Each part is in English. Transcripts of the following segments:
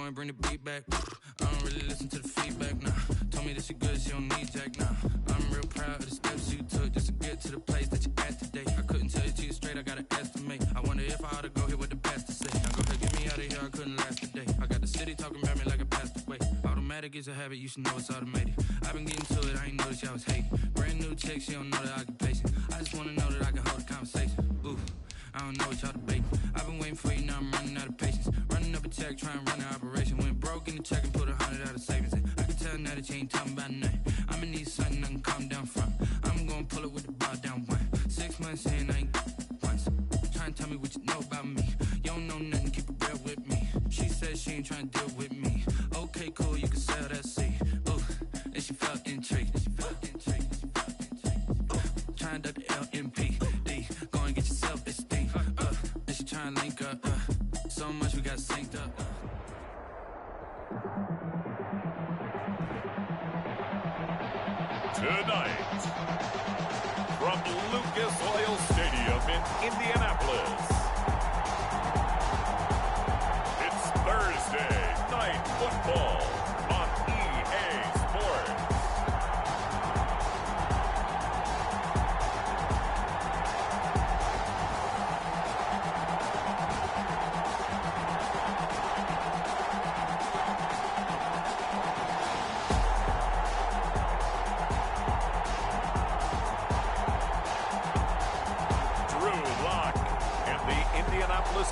Go and bring the beat back. I don't really listen to the feedback, nah. Told me that she good, she don't need Jack, nah. I'm real proud of the steps you took just to get to the place that you're at today. I couldn't tell you to you straight, I gotta estimate. I wonder if I ought to go here with the pastor say. Now go ahead, get me out of here, I couldn't last a day. I got the city talking about me like I passed away. Automatic is a habit, you should know it's automated. I've been getting to it, I ain't noticed y'all was hating. Brand new chick, she don't know the occupation. I just wanna know that I can hold a conversation. Ooh, I don't know what y'all debating. I've been waiting for you, now I'm running out of patience. Running up a check, trying to run an operation. Went broke in the check and put 100 out of savings in. I can tell now that you ain't talking about nothing. I'ma need something I can calm down from. I'm gonna pull it with the bar down one. 6 months in, I ain't once. Trying to tell me what you know about me. You don't know nothing, keep it real with me. She said she ain't trying to deal with me. Okay, cool, you can sell that seed. Ooh, and she felt intrigued. Trying to duck the LMPD. Go and get yourself this thing. And she trying to link up. So much we got synced up. Tonight, from Lucas Oil Stadium in Indianapolis, it's Thursday Night Football on EA Sports.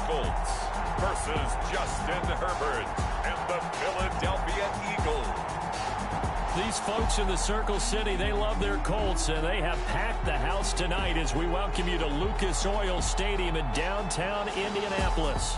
Colts versus Justin Herbert and the Philadelphia Eagles. These folks in the Circle City, they love their Colts, and they have packed the house tonight as we welcome you to Lucas Oil Stadium in downtown Indianapolis.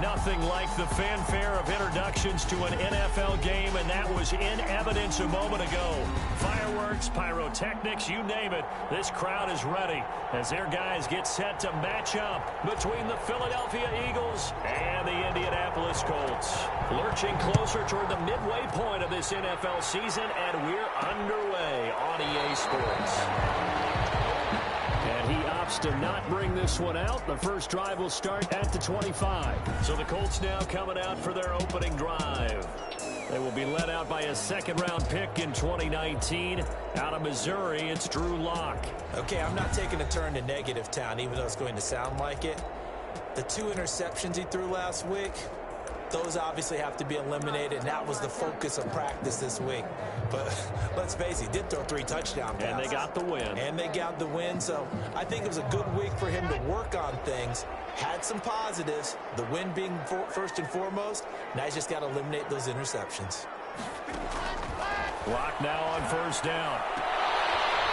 Nothing like the fanfare of introductions to an NFL game, and that was in evidence a moment ago. Fireworks, pyrotechnics, you name it. This crowd is ready as their guys get set to match up between the Philadelphia Eagles and the Indianapolis Colts. Lurching closer toward the midway point of this NFL season, and we're underway on EA Sports. And he opts to not bring this one out. The first drive will start at the 25. So the Colts now coming out for their opening drive. They will be led out by a second-round pick in 2019. Out of Missouri, it's Drew Lock. Okay, I'm not taking a turn to negative town, even though it's going to sound like it. The 2 interceptions he threw last week, those obviously have to be eliminated, and that was the focus of practice this week. But let's face it, he did throw 3 touchdown passes. And they got the win. And they got the win, so I think it was a good week for him to work on things. Had some positives, the win being first and foremost. Now he's just got to eliminate those interceptions. Lock now on first down.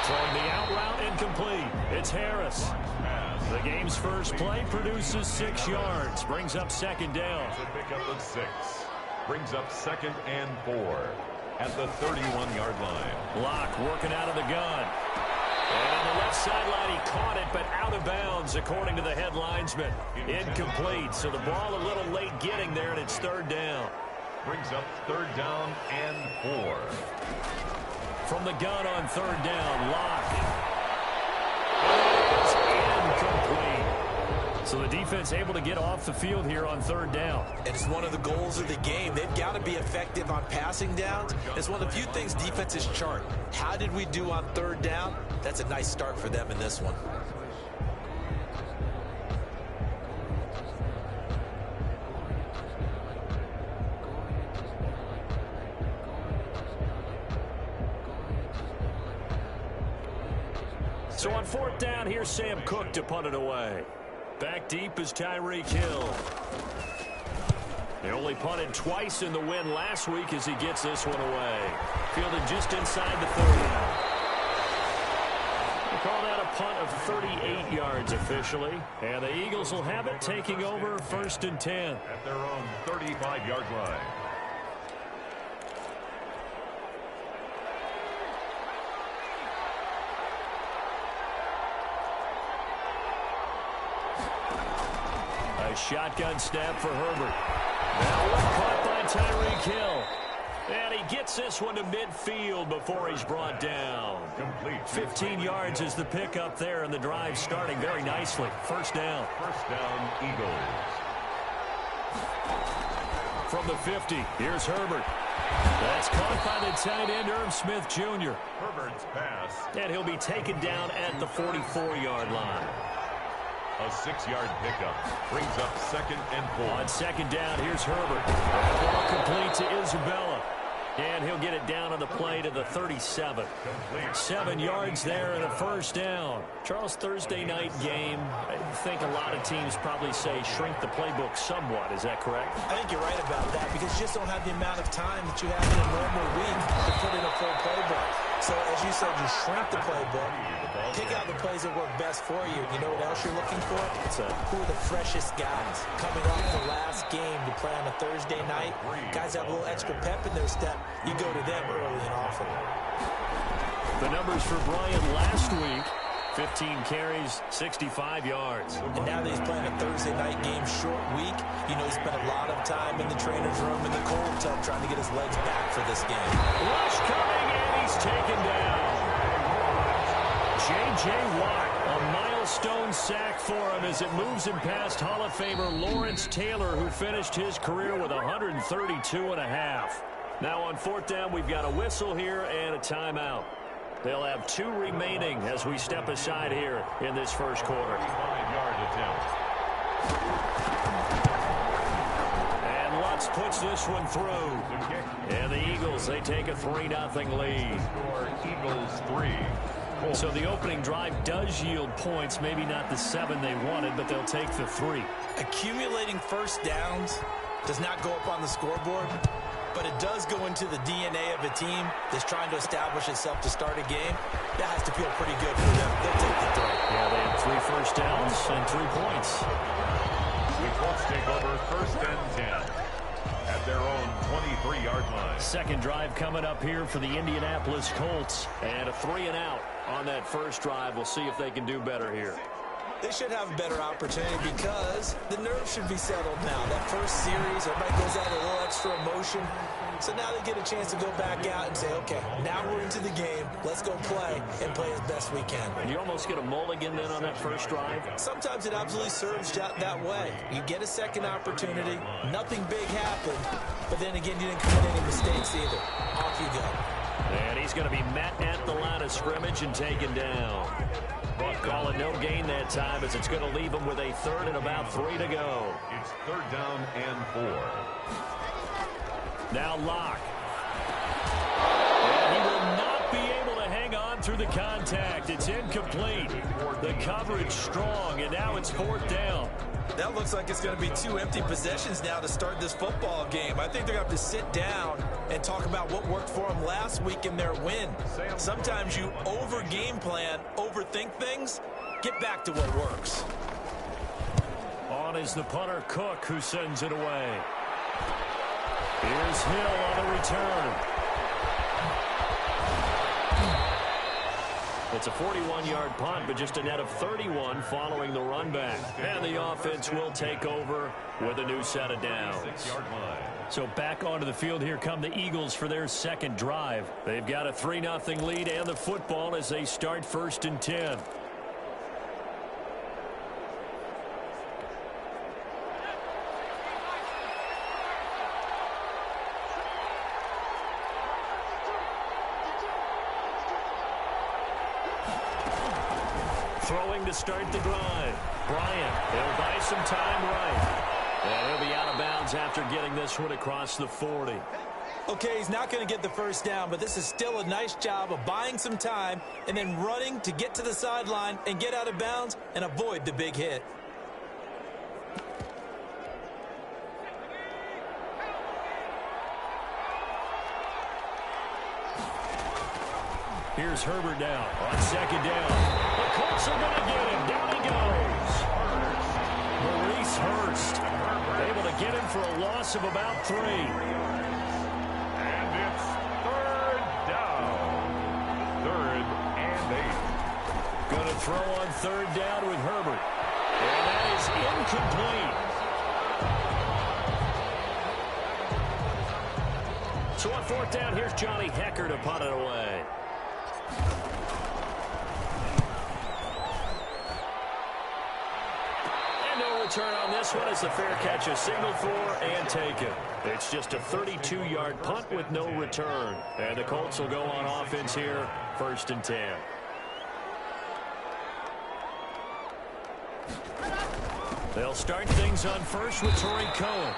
Throwing the out route incomplete. It's Harris. The game's first play produces 6 yards. Brings up second down. Pick up of 6. Brings up 2nd and 4 at the 31-yard line. Lock working out of the gun. And on the left sideline, he caught it, but out of bounds, according to the head linesman. Incomplete, so the ball a little late getting there, and it's 3rd down. Brings up 3rd down and 4. From the gun on 3rd down, Lock. It's incomplete. So the defense able to get off the field here on 3rd down. And it's one of the goals of the game. They've got to be effective on passing downs. It's one of the few things defenses chart. How did we do on 3rd down? That's a nice start for them in this one. So on 4th down, here's Sam Cook to punt it away. Back deep is Tyreek Hill. He only punted twice in the win last week as he gets this one away. Fielded just inside the 30. They call that a punt of 38 yards officially. And the Eagles will have it taking over 1st and 10. At their own 35-yard line. A shotgun snap for Herbert. Now one caught by Tyreek Hill. And he gets this one to midfield before he's brought down. Complete. 15 yards is the pickup there, and the drive starting very nicely. 1st down. 1st down, Eagles. from the 50. Here's Herbert. That's caught by the tight end, Irv Smith Jr. Herbert's pass. And he'll be taken down at the 44-yard line. A 6-yard pickup brings up 2nd and 4. On 2nd down, here's Herbert. Ball complete to Isabella. And he'll get it down on the play to the 37. 7 yards there and a first down. Charles, Thursday night game, I think a lot of teams probably say shrink the playbook somewhat. Is that correct? I think you're right about that because you just don't have the amount of time that you have in a normal week to put in a full playbook. So, as you said, you shrink the playbook, pick out the plays that work best for you. You know what else you're looking for? Who are the freshest guys coming off the last game to play on a Thursday night? Guys have a little extra pep in their step. You go to them early and often. The numbers for Bryant last week, 15 carries, 65 yards. And now that he's playing a Thursday night game, short week, you know he spent a lot of time in the trainer's room in the cold tub trying to get his legs back for this game. Rush coming, and he's taken down. J.J. Watt, a milestone sack for him as it moves him past Hall of Famer Lawrence Taylor, who finished his career with 132 and a half. Now on 4th down, we've got a whistle here and a timeout. They'll have 2 remaining as we step aside here in this first quarter. 5-yard attempt. And Lutz puts this one through. And the Eagles, they take a 3-0 lead. Score Eagles 3. So the opening drive does yield points, maybe not the 7 they wanted, but they'll take the 3. Accumulating first downs does not go up on the scoreboard, but it does go into the DNA of a team that's trying to establish itself to start a game. That has to feel pretty good for them. They'll take the 3. Yeah, they have 3 first downs and 3 points. The Colts take over 1st and 10 at their own 23-yard line. Second drive coming up here for the Indianapolis Colts. And a 3-and-out on that first drive. We'll see if they can do better here. They should have a better opportunity because the nerves should be settled now. That first series, everybody goes out a little extra emotion. So now they get a chance to go back out and say, okay, now we're into the game. Let's go play and play as best we can. You almost get a mulligan then on that first drive? Sometimes it absolutely serves that way. You get a second opportunity. Nothing big happened. But then again, you didn't commit any mistakes either. Off you go. And he's going to be met at the line of scrimmage and taken down. Call it no gain that time as it's going to leave him with a 3rd and about 3 to go. It's 3rd down and 4. Now Locke. And he will not be able to hang on through the contact. It's incomplete. The coverage strong, and now it's 4th down. That looks like it's going to be 2 empty possessions now to start this football game. I think they're going to have to sit down and talk about what worked for them last week in their win. Sometimes you over-game plan, overthink things. Get back to what works. On is the punter, Cook, who sends it away. Here's Hill on the return. It's a 41-yard punt, but just a net of 31 following the run back. And the offense will take over with a new set of downs. 6-yard line. So back onto the field, here come the Eagles for their second drive. They've got a 3-0 lead and the football as they start 1st and 10. Throwing to start the drive. Bryant, he'll buy some time right. And he'll be out of bounds after getting this one across the 40. Okay, he's not going to get the first down, but this is still a nice job of buying some time and then running to get to the sideline and get out of bounds and avoid the big hit. Here's Herbert now on 2nd down. The Colts are going to get him. Down he goes. Maurice Hurst able to get him for a loss of about 3. And it's 3rd down. 3rd and 8. Going to throw on 3rd down with Herbert. And that is incomplete. So on 4th down, here's Johnny Hecker to punt it away. return on this one as the fair catch is signaled for and taken. It's just a 32-yard punt with no return. And the Colts will go on offense here, 1st and 10. They'll start things on first with Torrey Cohen.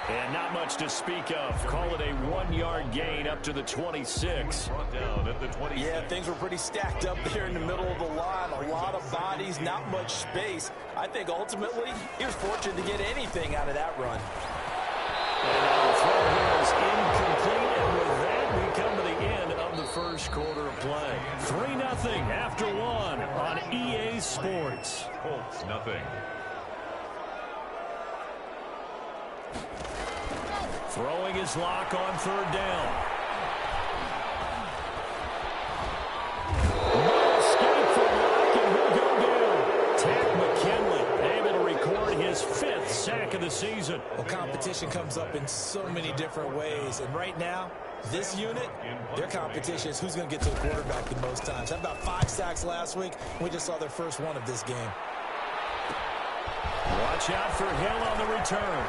And not much to speak of. Call it a 1-yard gain up to the 26. Down at the 26. Yeah, things were pretty stacked up there in the middle of the line. A lot of bodies, not much space. I think ultimately he was fortunate to get anything out of that run. And now the throw here is incomplete. And with that, we come to the end of the first quarter of play. 3-0 after 1 on EA Sports. Colts, nothing. Throwing his lock on 3rd down. No escape from Lock, and he'll go down. Tack McKinley able to record his 5th sack of the season. Well, competition comes up in so many different ways. And right now, this unit, their competition is who's going to get to the quarterback the most times. Had about 5 sacks last week. We just saw their first one of this game. Watch out for Hill on the return.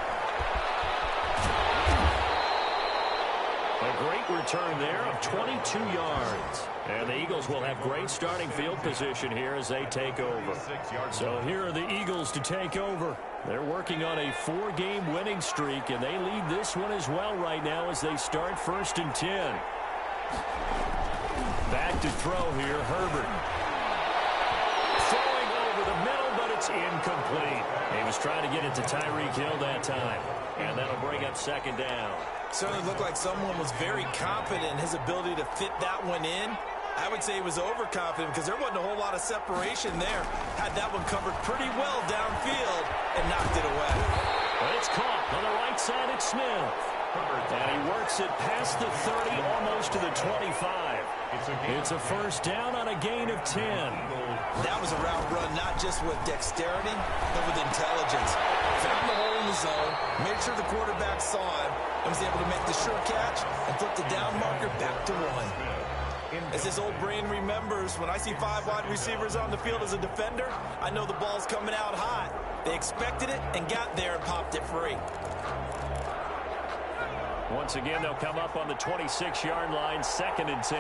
A great return there of 22 yards. And the Eagles will have great starting field position here as they take over. So here are the Eagles to take over. They're working on a 4-game winning streak, and they lead this one as well right now as they start 1st and 10. Back to throw here, Herbert. Throwing over the middle, but it's incomplete. He was trying to get it to Tyreek Hill that time. And that'll bring up 2nd down. Certainly looked like someone was very confident in his ability to fit that one in. I would say he was overconfident because there wasn't a whole lot of separation there. Had that one covered pretty well downfield and knocked it away. But it's caught on the right side at Smith. And he works it past the 30, almost to the 25. It's a 1st down on a gain of 10. That was a route run not just with dexterity, but with intelligence. Found the hole in the zone, made sure the quarterback saw him, and was able to make the sure catch and flip the down marker back to 1. As his old brain remembers, when I see 5 wide receivers on the field as a defender, I know the ball's coming out hot. They expected it and got there and popped it free. Once again, they'll come up on the 26-yard line, 2nd and 10.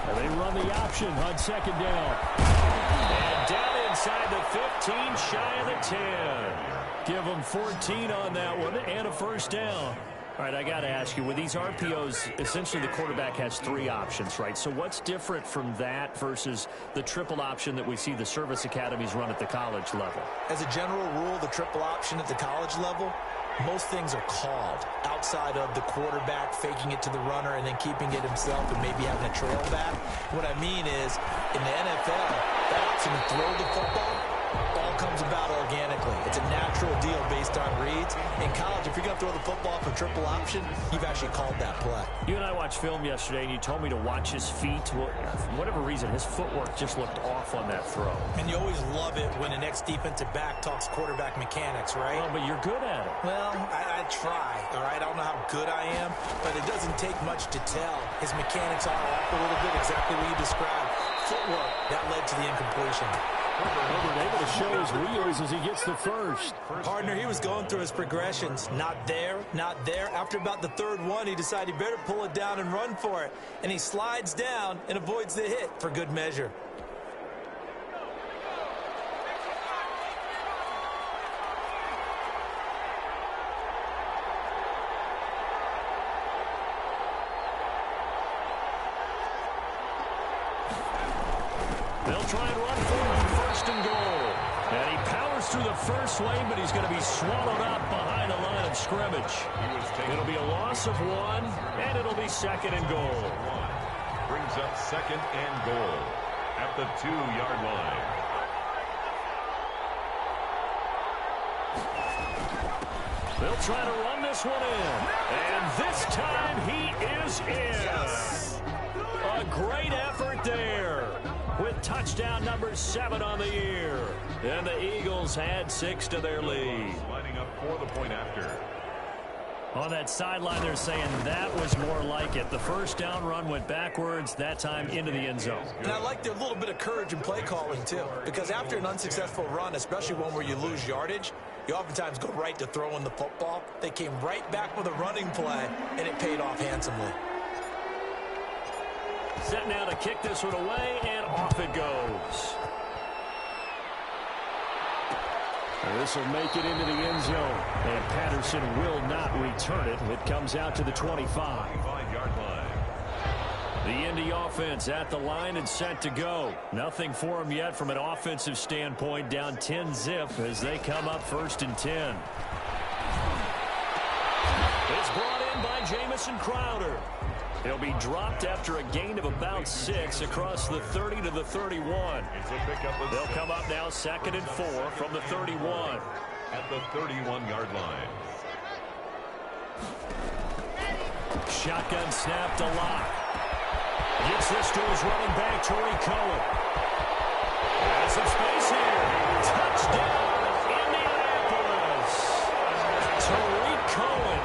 And they run the option on 2nd down. And down inside the 15, shy of the 10. Give them 14 on that one and a 1st down. All right, I got to ask you, with these RPOs, essentially the quarterback has 3 options, right? So what's different from that versus the triple option that we see the service academies run at the college level? As a general rule, the triple option at the college level, most things are called outside of the quarterback faking it to the runner and then keeping it himself and maybe having a trail back. What I mean is, in the NFL, that option to throw the football all comes about organically. It's a natural deal based on reads. In college, if you're going to throw the football for triple option, you've actually called that play. You and I watched film yesterday, and you told me to watch his feet. Well, for whatever reason, his footwork just looked off on that throw. And you always love it when an ex-defensive back talks quarterback mechanics, right? Well, but you're good at it. Well, I try, all right? I don't know how good I am, but it doesn't take much to tell. His mechanics are off a little bit, exactly what you described. Footwork, that led to the incompletion. Herbert able to show his wheels as he gets the first. Partner, he was going through his progressions. Not there, not there. After about the 3rd one, he decided he better pull it down and run for it. And he slides down and avoids the hit for good measure. They'll try and run for it on 1st and goal. And he powers through the first lane, but he's going to be swallowed up behind the line of scrimmage. It'll be a loss of 1, and it'll be 2nd and goal. Brings up 2nd and goal at the 2-yard line. They'll try to run this one in. And this time he is in. Yes. A great effort there, with touchdown number 7 on the year. And the Eagles had 6 to their lead. Lining up for the point after. On that sideline, they're saying that was more like it. The first down run went backwards, that time into the end zone. And I like their little bit of courage in play calling, too, because after an unsuccessful run, especially one where you lose yardage, you oftentimes go right to throwing the football. They came right back with a running play, and it paid off handsomely. Set now to kick this one away, and off it goes. This will make it into the end zone, and Patterson will not return it. It comes out to the 25-yard line. The Indy offense at the line and set to go. Nothing for them yet from an offensive standpoint, down 10-zip as they come up 1st and 10. It's brought in by Jamison Crowder. He'll be dropped after a gain of about 6 across the 30 to the 31. They'll come up now 2nd and 4 from the 31. At the 31-yard line. Shotgun snap to Locke. Gets this to his running back, Tariq Cohen. Has some space here. Touchdown, Indianapolis. Tariq Cohen,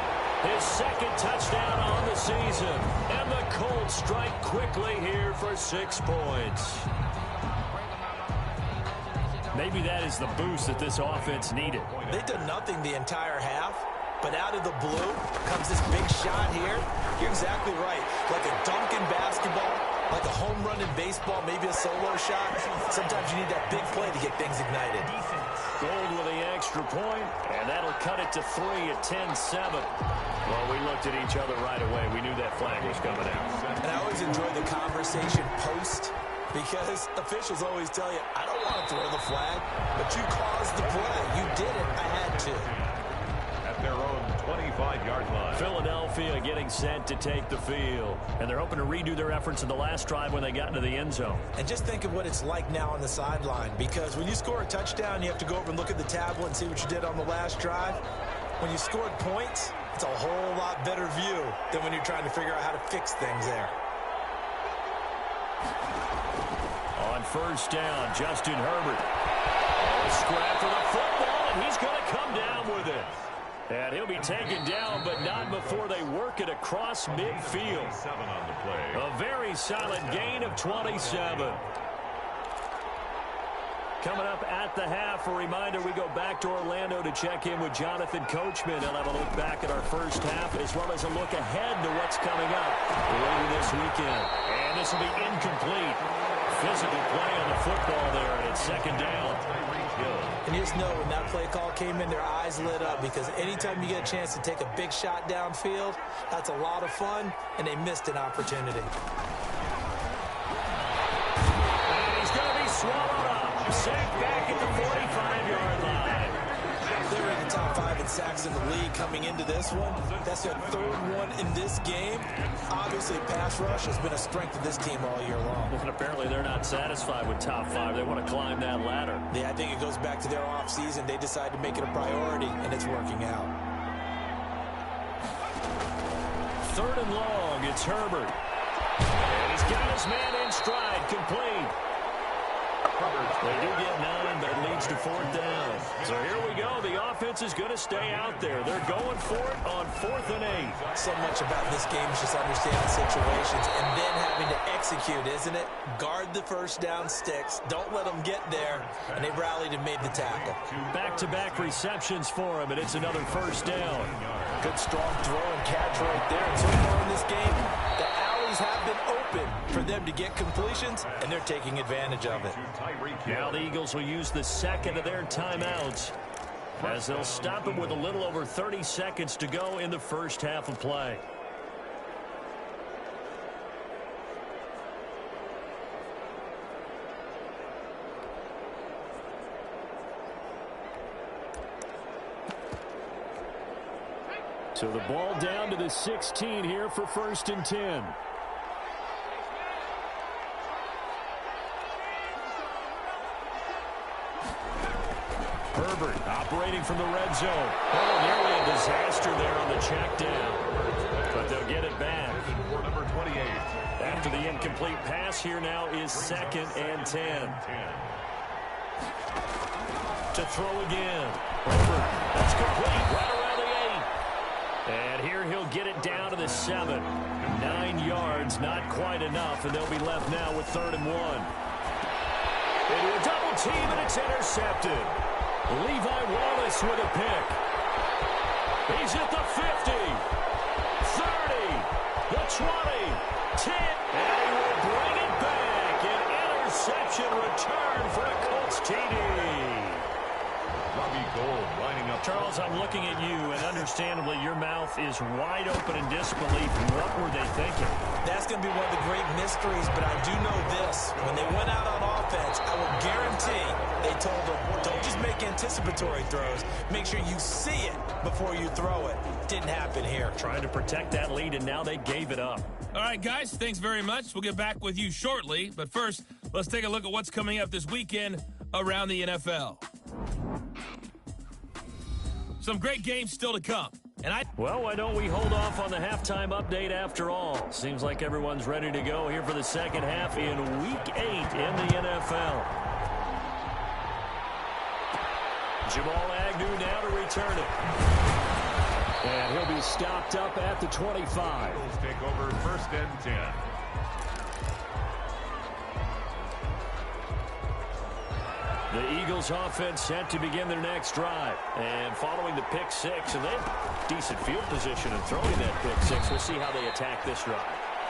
his 2nd touchdown on the season. And the Colts strike quickly here for 6 points. Maybe that is the boost that this offense needed. They did nothing the entire half, but out of the blue comes this big shot here. You're exactly right. Like a dunk in basketball, like a home run in baseball, maybe a solo shot. Sometimes you need that big play to get things ignited. Gold with the extra point, and that'll cut it to 3 at 10-7. Well, we looked at each other right away. We knew that flag was coming out. And I always enjoy the conversation post, because officials always tell you, I don't want to throw the flag, but you caused the play. You did it. I had to. At their own 25-yard line. Philadelphia getting set to take the field. And they're hoping to redo their efforts in the last drive when they got into the end zone. And just think of what it's like now on the sideline, because when you score a touchdown, you have to go over and look at the tablet and see what you did on the last drive. When you scored points, it's a whole lot better view than when you're trying to figure out how to fix things there. On 1st down, Justin Herbert. A scrap for the football, and he's going to come down with it. And he'll be taken down, but not before they work it across midfield. A very solid gain of 27. Coming up at the half, a reminder, we go back to Orlando to check in with Jonathan Coachman. He'll have a look back at our first half, as well as a look ahead to what's coming up later this weekend. And this will be incomplete. Physical play on the football there, and it's 2nd down. And you just know when that play call came in, their eyes lit up, because anytime you get a chance to take a big shot downfield, that's a lot of fun, and they missed an opportunity. And he's going to be swallowed up. Safe back at the 45-yard line. They were in the top 5 in sacks in the league coming into this one. That's their 3rd one in this game. Obviously, pass rush has been a strength of this team all year long. And apparently they're not satisfied with top 5. They want to climb that ladder. Yeah, I think it goes back to their offseason. They decided to make it a priority, and it's working out. 3rd and long, it's Herbert. And he's got his man in stride, complete. They do get 9, but it leads to 4th down. So here we go. The offense is going to stay out there. They're going for it on 4th and 8. So much about this game is just understanding situations and then having to execute, isn't it? Guard the first down sticks. Don't let them get there. And they rallied and made the tackle. Back-to-back receptions for him, and it's another 1st down. Good strong throw and catch right there. And so far in this game, the alleys have been open for them to get completions, and they're taking advantage of it. Now the Eagles will use the 2nd of their timeouts, as they'll stop it with a little over 30 seconds to go in the first half of play. So the ball down to the 16 here for 1st and 10. Herbert operating from the red zone. Oh, nearly a disaster there on the check down. But they'll get it back. Number 28. After the incomplete pass, here now is 2nd and 10. To throw again. Herbert, that's complete right around the 8. And 7. 9 yards, not quite enough, and they'll be left now with 3rd and 1. Into a double team, and it's intercepted. Levi Wallace with a pick. He's at the 50, 30, the 20, 10, and he will bring it back. An interception return for a Colts TD. Robbie Gould lining up. Charles, I'm looking at you, and understandably, your mouth is wide open in disbelief. What were they thinking? That's going to be one of the great mysteries, but I do know this. When they went out on offense, I will guarantee they told them, don't just make anticipatory throws. Make sure you see it before you throw it. Didn't happen here. Trying to protect that lead, and now they gave it up. All right, guys, thanks very much. We'll get back with you shortly. But first, let's take a look at what's coming up this weekend around the NFL. Some great games still to come. Well, why don't we hold off on the halftime update after all? Seems like everyone's ready to go here for the second half in Week 8 in the NFL. Jamal Agnew now to return it. And he'll be stopped up at the 25. Eagles take over 1st and 10. The Eagles offense set to begin their next drive. And following the pick 6, and they have decent field position and throwing that pick 6. We'll see how they attack this drive.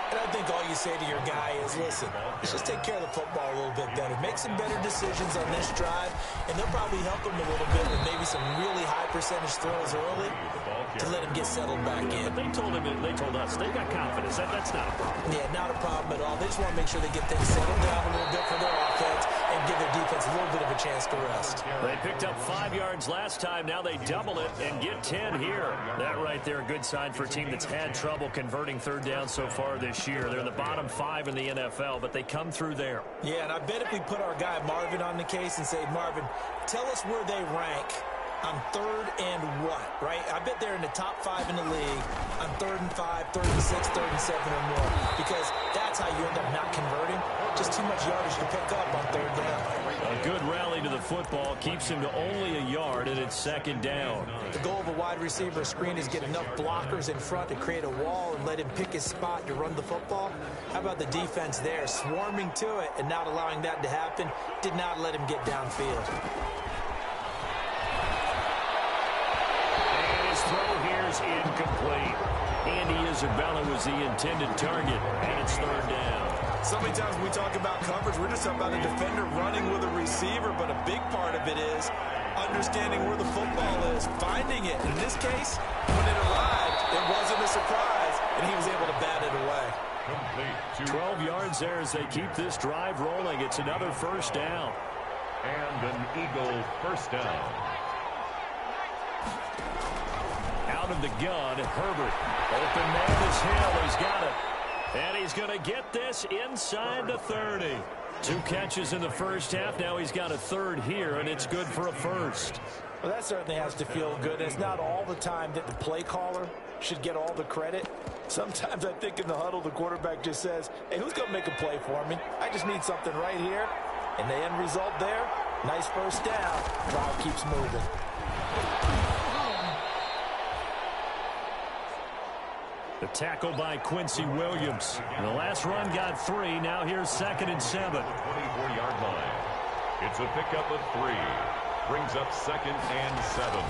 And I think all you say to your guy is, listen, let's just take care of the football a little bit better. Make some better decisions on this drive, and they'll probably help him a little bit with maybe some really high percentage throws early to let him get settled back in. But they told us they got confidence. That's not a problem. Yeah, not a problem at all. They just want to make sure they get things settled down a little bit for their offense and give their defense a little bit of a chance to rest. They picked up 5 yards last time. Now they double it and get 10 here. That right there, a good sign for a team that's had trouble converting 3rd down so far this year. They're in the bottom 5 in the NFL, but they come through there. Yeah, and I bet if we put our guy Marvin on the case and say, Marvin, tell us where they rank on 3rd and what, right? I bet they're in the top 5 in the league on 3rd and 5, 3rd and 6, 3rd and 7 or more, because that's how you end up not converting. Just too much yardage to pick up on 3rd down. A good rally to the football keeps him to only a yard, and it's 2nd down. The goal of a wide receiver screen is get enough blockers in front to create a wall and let him pick his spot to run the football. How about the defense there, swarming to it and not allowing that to happen? Did not let him get downfield. Throw here is incomplete. Andy Isabella was the intended target, and it's 3rd down. So many times when we talk about coverage, we're just talking about a defender running with a receiver, but a big part of it is understanding where the football is, finding it. In this case, when it arrived, it wasn't a surprise, and he was able to bat it away. Complete. 12 yards there as they keep this drive rolling. It's another 1st down. And an Eagle 1st down. Out of the gun, Herbert. Open man is Hill. He's got it. And he's going to get this inside the 30. 2 catches in the first half. Now he's got a 3rd here, and it's good for a 1st. Well, that certainly has to feel good. It's not all the time that the play caller should get all the credit. Sometimes I think in the huddle, the quarterback just says, hey, who's going to make a play for me? I just need something right here. And the end result there, nice 1st down. Drive keeps moving. The tackle by Quincy Williams. The last run got 3. Now here's 2nd and 7. 24-yard line. It's a pickup of 3. Brings up 2nd and 7.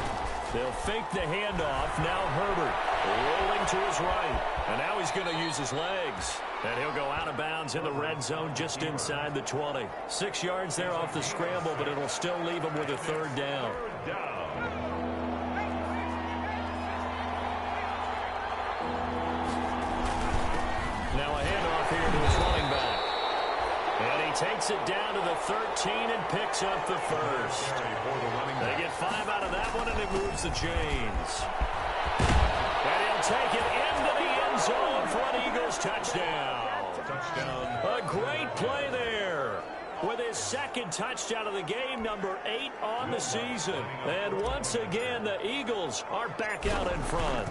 They'll fake the handoff. Now Herbert rolling to his right. And now he's going to use his legs. And he'll go out of bounds in the red zone just inside the 20. 6 yards there off the scramble, but it'll still leave him with a 3rd down. Now a handoff here to his running back. And he takes it down to the 13 and picks up the 1st. They get 5 out of that one, and it moves the chains. And he'll take it into the end zone for an Eagles touchdown. A great play there. With his 2nd touchdown of the game, number 8 on the season. And once again, the Eagles are back out in front.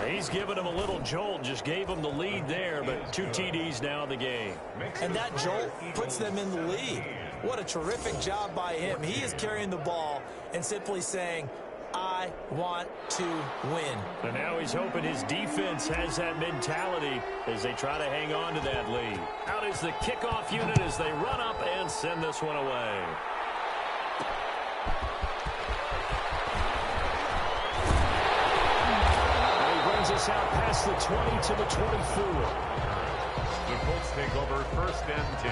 He's given him a little jolt, just gave him the lead there, but 2 TDs now in the game. And that jolt puts them in the lead. What a terrific job by him. He is carrying the ball and simply saying, I I want to win. And now he's hoping his defense has that mentality as they try to hang on to that lead. Out is the kickoff unit as they run up and send this one away. And he brings us out past the 20 to the 24. The Colts take over 1st and 10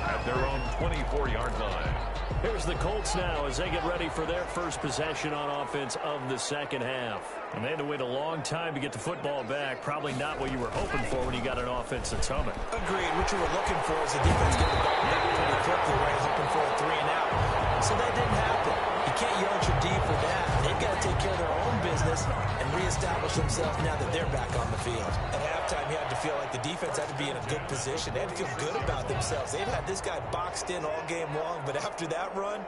at their own 24-yard line. Here's the Colts now as they get ready for their first possession on offense of the second half. And they had to wait a long time to get the football back. Probably not what you were hoping for when you got an offense that's humming. Agreed. What you were looking for is the defense getting the ball back pretty quickly, right? Hoping for a 3-and-out. So that didn't happen. You can't yard your D for that. They've got to take care of their own business and reestablish themselves now that they're back on the field. At halftime, you had to feel like the defense had to be in a good position. They had to feel good about themselves. They'd had this guy boxed in all game long, but after that run,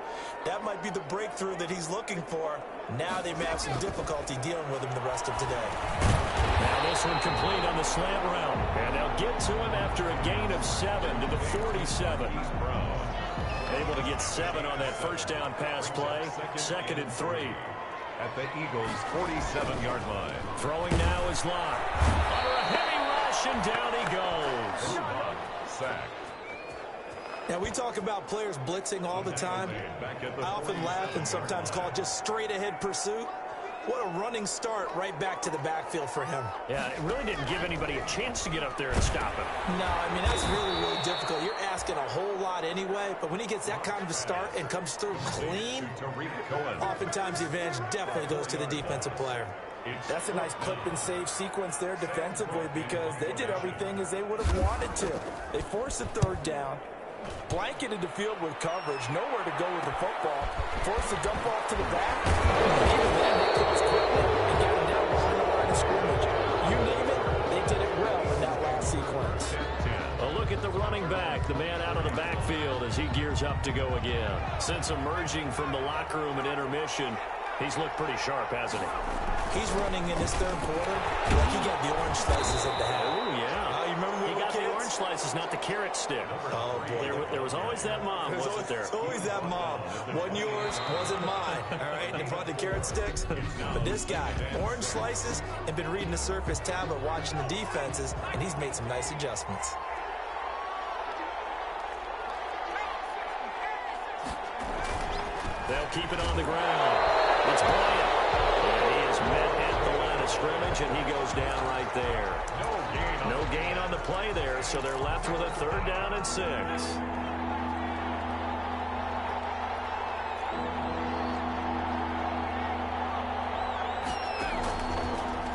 that might be the breakthrough that he's looking for. Now they may have some difficulty dealing with him the rest of today. Now this one complete on the slant route. And they'll get to him after a gain of 7 to the 47. Able to get 7 on that first down pass play. 2nd and 3. At the Eagles' 47-yard line. Throwing now is Locke. Under a heavy rush, and down he goes. Sack. Now, we talk about players blitzing all the time. I often laugh and sometimes call it just straight-ahead pursuit. What a running start right back to the backfield for him. Yeah, it really didn't give anybody a chance to get up there and stop him. No, I mean, that's really, really difficult. You're asking a whole lot anyway, but when he gets that kind of a start and comes through clean, oftentimes the advantage definitely goes to the defensive player. That's a nice clip and save sequence there defensively because they did everything as they would have wanted to. They forced the 3rd down, blanketed the field with coverage, nowhere to go with the football, forced the dump off to the back, and even then they closed quickly and got him down behind the line of scrimmage. You name it, they did it well in that last sequence. A look at the running back, the man out of the backfield as he gears up to go again. Since emerging from the locker room at intermission, he's looked pretty sharp, hasn't he? He's running in this 3rd quarter like he got the orange slices at the half. Oh, yeah. You remember he got kids? the orange slices, not the carrot stick. Oh, boy. There was always that mom, wasn't there? There's always that mom. Wasn't yours, wasn't mine. All right, they brought the carrot sticks. But this guy, orange slices, and been reading the Surface tablet, watching the defenses, and he's made some nice adjustments. They'll keep it on the ground. It's Bryant. And he is met at the line of scrimmage, and he goes down right there. No gain on the play there, so they're left with a 3rd down and 6.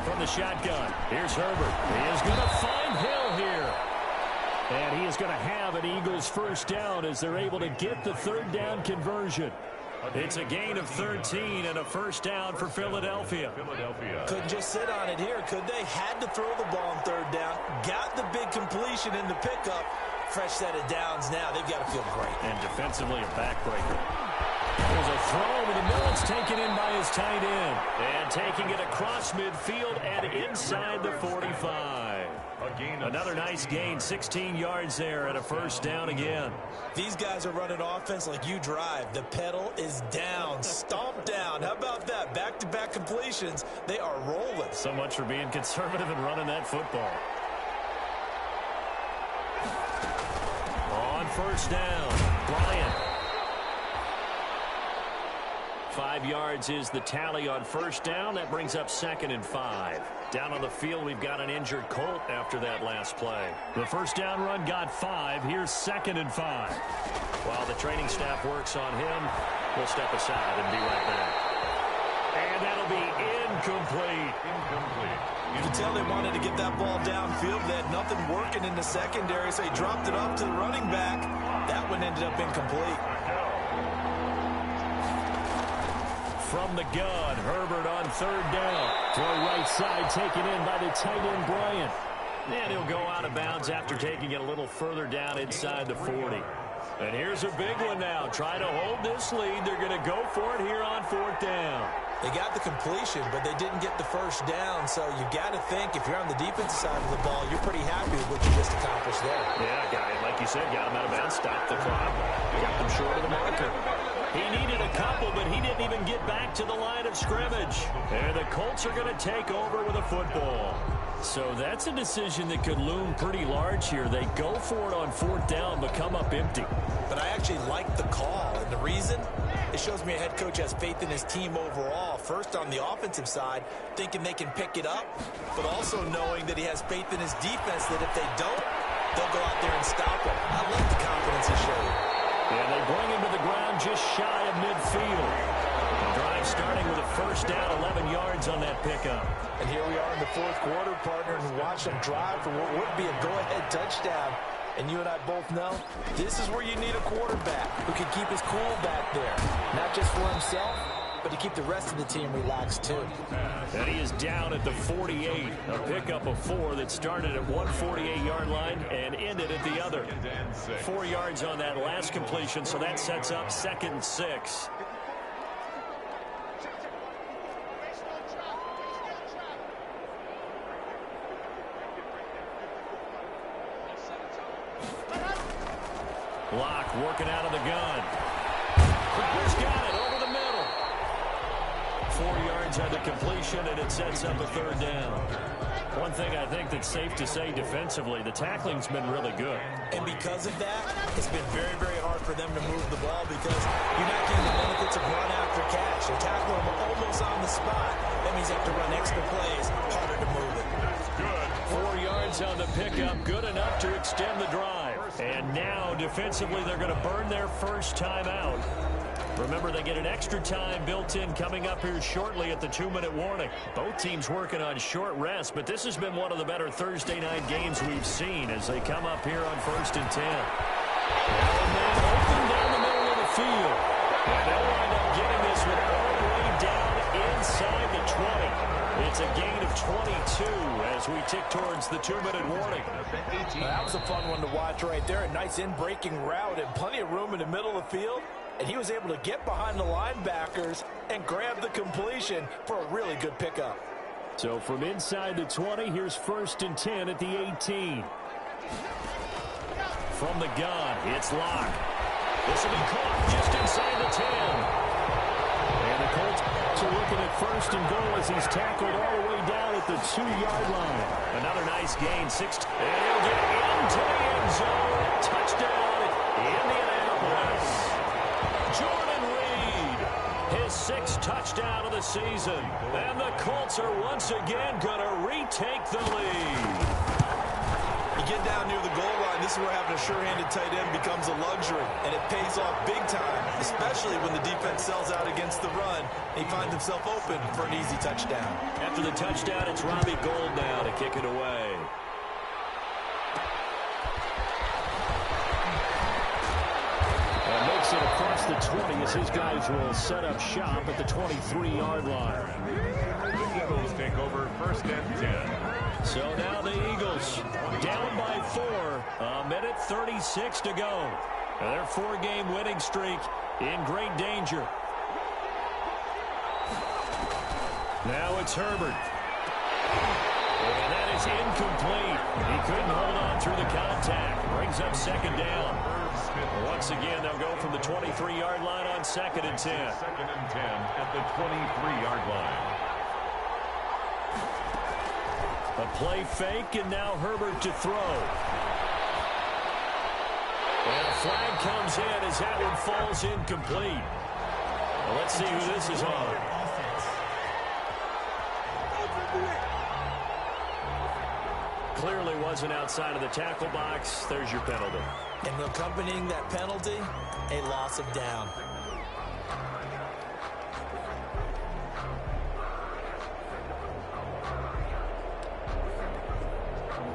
From the shotgun, here's Herbert. He is going to find Hill here. And he is going to have an Eagles 1st down as they're able to get the 3rd down conversion. It's a gain of 13 and a 1st down for Philadelphia. Couldn't just sit on it here, could they? Had to throw the ball on 3rd down. Got the big completion in the pickup. Fresh set of downs now. They've got to feel great. And defensively a backbreaker. There's a throw over the middle. It's taken in by his tight end. And taking it across midfield and inside the 45. Another nice gain, 16 yards there and a 1st down again. These guys are running offense like you drive. The pedal is down, stomped down. How about that? Back-to-back completions. They are rolling. So much for being conservative and running that football. On 1st down, Bryant. 5 yards is the tally on 1st down. That brings up 2nd and 5. Down on the field, we've got an injured Colt after that last play. The 1st down run got 5. Here's 2nd and 5. While the training staff works on him, we'll step aside and be right back. And that'll be incomplete. You can tell they wanted to get that ball downfield. They had nothing working in the secondary, so he dropped it up to the running back. That one ended up incomplete. From the gun, Herbert on 3rd down. Throw right side, taken in by the tight end, Bryant. And he'll go out of bounds after taking it a little further down inside the 40. And here's a big one now. Try to hold this lead. They're going to go for it here on 4th down. They got the completion, but they didn't get the 1st down. So you got to think if you're on the defensive side of the ball, you're pretty happy with what you just accomplished there. Yeah, like you said, got them out of bounds, stopped the clock, got them short of the marker. He needed a couple, but he didn't even get back to the line of scrimmage. And the Colts are going to take over with a football. So that's a decision that could loom pretty large here. They go for it on 4th down, but come up empty. But I actually like the call, and the reason? It shows me a head coach has faith in his team overall. First, on the offensive side, thinking they can pick it up, but also knowing that he has faith in his defense that if they don't, they'll go out there and stop him. I like the confidence he showed. Yeah, they bring him to the ground just shy of midfield. The drive starting with a 1st down, 11 yards on that pickup. And here we are in the 4th quarter, partner, and watch them drive for what would be a go-ahead touchdown. And you and I both know this is where you need a quarterback who can keep his cool back there. Not just for himself, but to keep the rest of the team relaxed too. And he is down at the 48. A pickup of 4 that started at one 48-yard line and ended at the other. 4 yards on that last completion, so that sets up 2nd and 6. Locke working out of the gun. Crowder's got it over the middle. 4 yards on the completion, and it sets up a 3rd down. One thing I think that's safe to say defensively, the tackling's been really good. And because of that, it's been very, very hard for them to move the ball because you're not getting the benefits of run after catch. They tackle them almost on the spot. That means they have to run extra plays, harder to move it. Good. 4 yards on the pickup, good enough to extend the drive. And now, defensively, they're going to burn their first time out. Remember, they get an extra time built in coming up here shortly at the 2-minute warning. Both teams working on short rest, but this has been one of the better Thursday night games we've seen as they come up here on 1st and 10. And then open down the middle of the field. And they'll wind up getting this one all the way down inside the 20. It's a gain of 22 as we tick towards the 2-minute warning. That was a fun one to watch right there. A nice in-breaking route and plenty of room in the middle of the field. And he was able to get behind the linebackers and grab the completion for a really good pickup. So from inside the 20, here's 1st and 10 at the 18. From the gun, it's Locke. This will be caught just inside the 10. And the Colts are looking at 1st and goal as he's tackled all the way down at the 2-yard line. Another nice gain, 6. And he'll get into the end zone. Touchdown, Indianapolis. Jordan Reed, his 6th touchdown of the season. And the Colts are once again going to retake the lead. You get down near the goal line, this is where having a sure-handed tight end becomes a luxury, and it pays off big time, especially when the defense sells out against the run. He finds himself open for an easy touchdown. After the touchdown, it's Robbie Gould now to kick it away. And makes it across the 20 as his guys will set up shop at the 23-yard line. The Eagles take over 1st and 10. So now the Eagles down by 4, a minute 36 to go. Their 4-game winning streak in great danger. Now it's Herbert. And that is incomplete. He couldn't hold on through the contact. Brings up 2nd down. Once again, they'll go from the 23-yard line on 2nd and 10. 2nd and 10 at the 23-yard line. A play fake, and now Herbert to throw. And a flag comes in as that one falls incomplete. Well, let's see who this is on. Clearly wasn't outside of the tackle box. There's your penalty. And accompanying that penalty, a loss of down.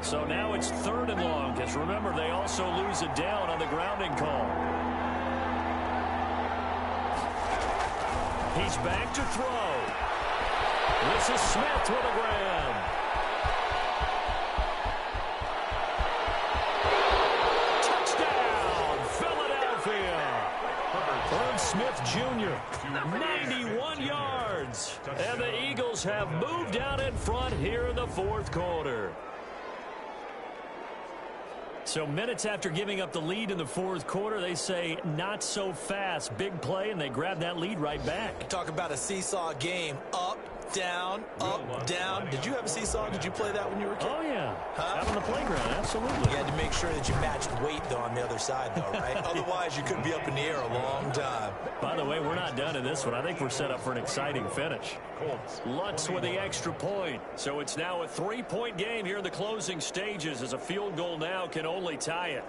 So now it's 3rd and long, because remember, they also lose it down on the grounding call. He's back to throw. This is Smith with a grab. Touchdown, Philadelphia. Herb Smith Jr., 91 yards. And the Eagles have moved out in front here in the 4th quarter. So minutes after giving up the lead in the fourth quarter, they say not so fast. Big play, and they grab that lead right back. Talk about a seesaw game. Up, down, up, down. Did you have a seesaw? Did you play that when you were a kid? Oh, yeah. Huh? Out on the playground, absolutely. You had to make sure that you matched weight, though, on the other side, though, right? Otherwise, you could be up in the air a long time. By the way, we're not done in this one. I think we're set up for an exciting finish. Lutz with the extra point. So it's now a 3-point game here in the closing stages, as a field goal now can only tie it.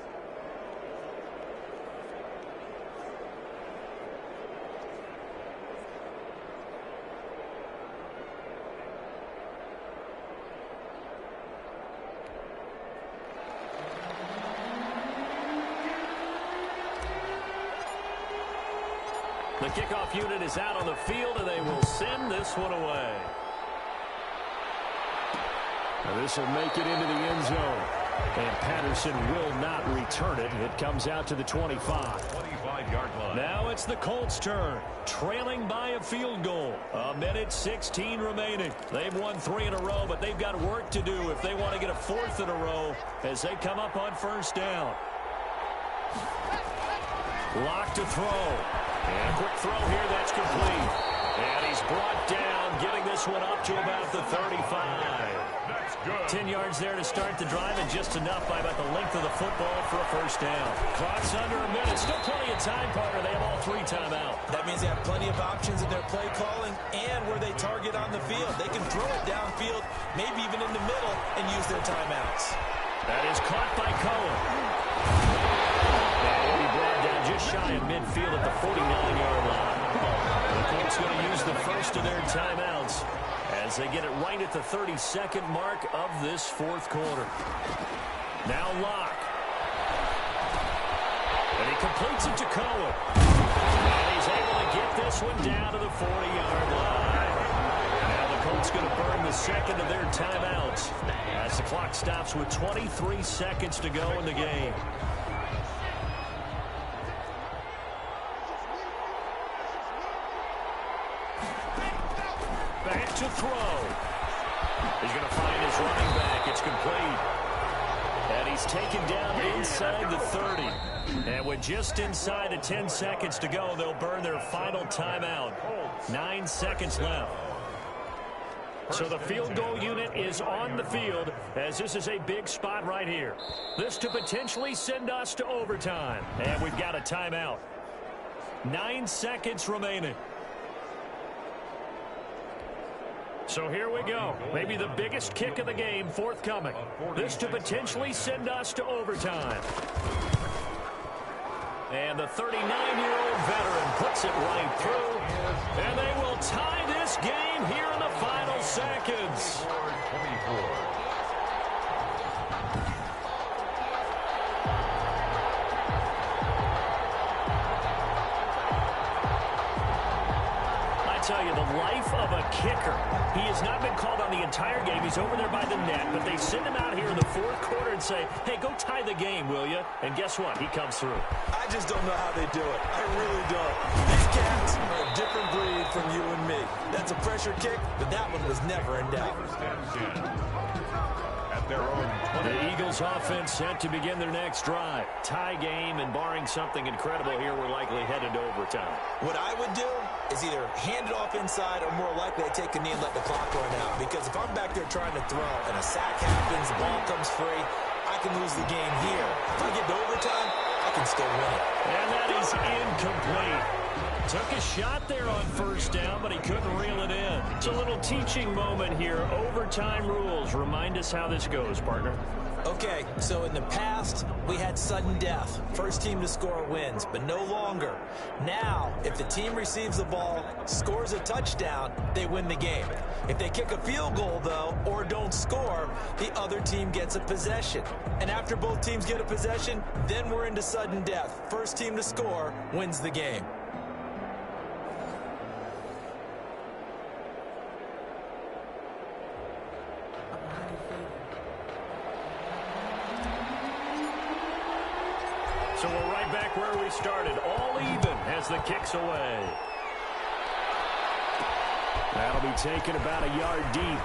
The kickoff unit is out on the field, and they will send this one away. Now this will make it into the end zone. And Patterson will not return it. It comes out to the 25. 25-yard line. Now it's the Colts' turn, trailing by a field goal. 1:16 remaining. They've won 3 in a row, but they've got work to do if they want to get a 4th in a row as they come up on first down. Lock to throw. And a quick throw here, that's complete. And he's brought down, getting this one up to about the 35. That's good. 10 yards there to start the drive, and just enough by about the length of the football for a first down. Clock's under a minute. Still plenty of time, partner. They have all 3 timeout. That means they have plenty of options in their play calling and where they target on the field. They can throw it downfield, maybe even in the middle, and use their timeouts. That is caught by Cohen. And he brought down just shy of midfield at the 49-yard line. The Colts going to use the first of their timeouts as they get it right at the 32nd mark of this fourth quarter. Now Locke. And he completes it to Cohen. And he's able to get this one down to the 40-yard line. Now the Colts going to burn the second of their timeouts as the clock stops with 23 seconds to go in the game. Back to throw. He's going to find his running back. It's complete. And he's taken down inside the 30. And with just inside of 10 seconds to go, they'll burn their final timeout. 9 seconds left. So the field goal unit is on the field, as this is a big spot right here. This to potentially send us to overtime. And we've got a timeout. 9 seconds remaining. So here we go. Maybe the biggest kick of the game forthcoming. This to potentially send us to overtime. And the 39-year-old veteran puts it right through. And they will tie this game here in the final seconds. 24. Tell you, the life of a kicker. He has not been called on the entire game. He's over there by the net, but they send him out here in the fourth quarter and say, hey, go tie the game, will you? And guess what? He comes through. I just don't know how they do it. I really don't. These cats are a different breed from you and me. That's a pressure kick, but that one was never in doubt. At their own 20. The Eagles offense set to begin their next drive. Tie game, and barring something incredible here, we're likely headed to overtime. What I would do is either hand it off inside, or more likely I take a knee and let the clock run out. Because if I'm back there trying to throw and a sack happens, the ball comes free, I can lose the game here. If I get to overtime, I can still win it. And that is incomplete. Took a shot there on first down, but he couldn't reel it in. It's a little teaching moment here. Overtime rules. Remind us how this goes, partner. Okay, so in the past, we had sudden death. First team to score wins, but no longer. Now, if the team receives the ball, scores a touchdown, they win the game. If they kick a field goal, though, or don't score, the other team gets a possession. And after both teams get a possession, then we're into sudden death. First team to score wins the game. So we're right back where we started, all even as the kick's away. That'll be taken about a yard deep.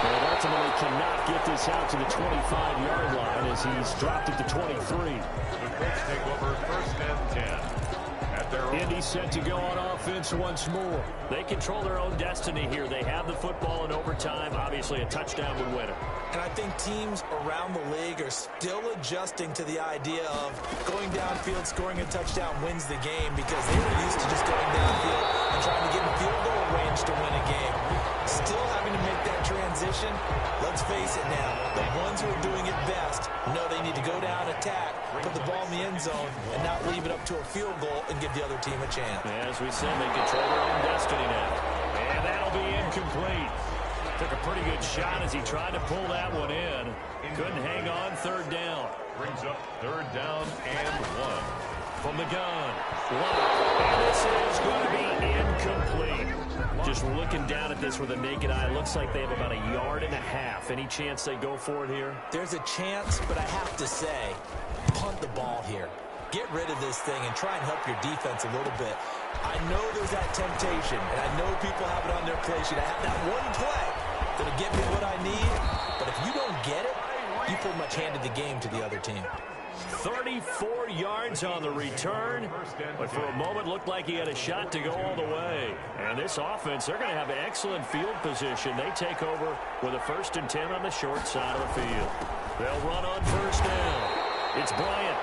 And ultimately cannot get this out to the 25-yard line as he's dropped it to 23. The Colts take over 1st and 10. Indy set to go on offense once more. They control their own destiny here. They have the football in overtime. Obviously, a touchdown would win it. And I think teams around the league are still adjusting to the idea of going downfield, scoring a touchdown wins the game, because they were used to just going downfield and trying to get in field goal range to win a game. Still having to make that transition. Let's face it now, the ones who are doing it best know they need to go down, attack, put the ball in the end zone, and not leave it up to a field goal and give the other team a chance. As we said, they control their own destiny now. And that'll be incomplete. Took a pretty good shot as he tried to pull that one in. Couldn't hang on. 3rd down. Brings up 3rd down and 1. From the gun. And this is going to be incomplete. Just looking down at this with a naked eye, looks like they have about 1.5 yards. Any chance they go for it here? There's a chance, but I have to say, punt the ball here. Get rid of this thing and try and help your defense a little bit. I know there's that temptation, and I know people have it on their play sheet. I have that one play that'll get me what I need, but if you don't get it, you pretty much handed the game to the other team. 34 yards on the return, but for a moment looked like he had a shot to go all the way. And this offense, they're going to have excellent field position. They take over with a 1st and 10 on the short side of the field. They'll run on 1st down. It's Bryant.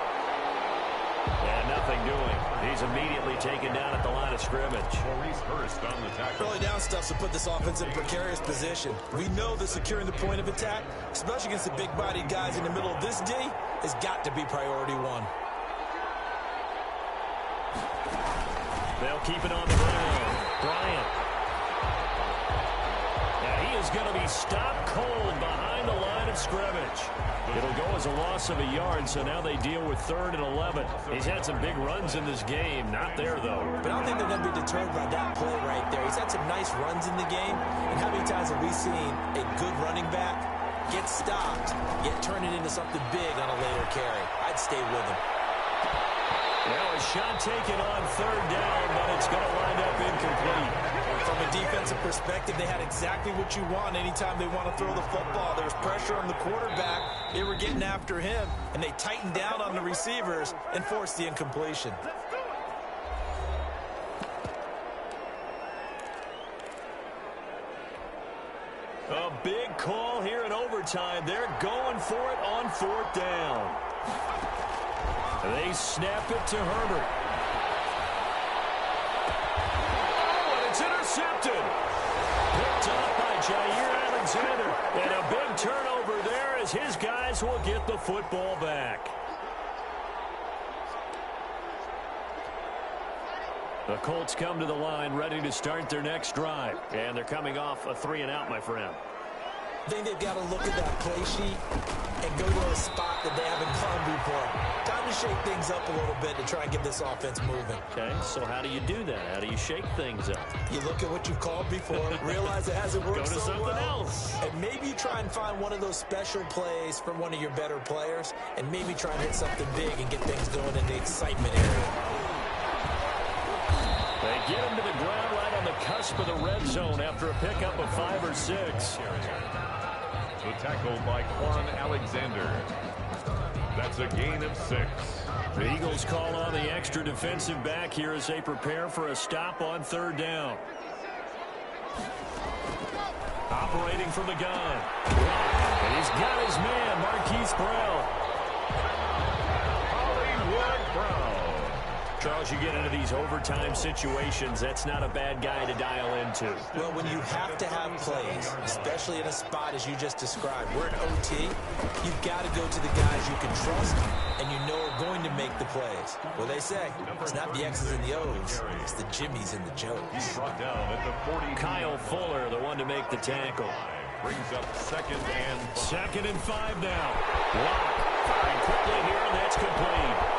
And nothing doing. He's immediately taken down at the line of scrimmage. Maurice Hurst on the tackle. Early down stuff to put this offense in a precarious position. We know that securing the point of attack, especially against the big-bodied guys in the middle of this D, has got to be priority 1. They'll keep it on the ground. Bryant. Now he is going to be stopped cold behind the line of scrimmage. It'll go as a loss of 1 yard, so now they deal with 3rd and 11. He's had some big runs in this game. Not there, though. But I don't think they're going to be deterred by that play right there. He's had some nice runs in the game. And how many times have we seen a good running back get stopped, yet turn it into something big on a later carry? I'd stay with him. Now a shot taken on 3rd down, but it's going to wind up incomplete. From a defensive perspective, they had exactly what you want anytime they want to throw the football. There was pressure on the quarterback. They were getting after him, and they tightened down on the receivers and forced the incompletion. A big call here in overtime. They're going for it on 4th down. They snap it to Herbert. Oh, and it's intercepted. Picked up by Jair Alexander. And a big turnover there as his guys will get the football back. The Colts come to the line ready to start their next drive. And they're coming off a 3-and-out, my friend. I think they've got to look at that play sheet and go to a spot that they haven't gone before. Time to shake things up a little bit to try and get this offense moving. Okay, so how do you do that? How do you shake things up? You look at what you've called before, realize it hasn't worked Go to so something well, else. and maybe you try and find one of those special plays from one of your better players, and maybe try and hit something big and get things going in the excitement area. They get him to the ground right on the cusp of the red zone after a pickup of 5 or 6. The tackle by Quan Alexander. That's a gain of 6. The Eagles call on the extra defensive back here as they prepare for a stop on 3rd down. Operating from the gun. And he's got his man, Marquise Brown. Hollywood Brown. Charles, you get into these overtime situations, that's not a bad guy to dial into. Well, when you have to have plays, especially in a spot as you just described, we're in OT, you've got to go to the guys you can trust and you know are going to make the plays. Well, they say, it's not the X's and the O's, it's the Jimmies and the Joes. He's brought down at the 40. Kyle Fuller, the one to make the tackle. Brings up 2nd and 5. 2nd and 5 now. Lock firing quickly here, and that's complete.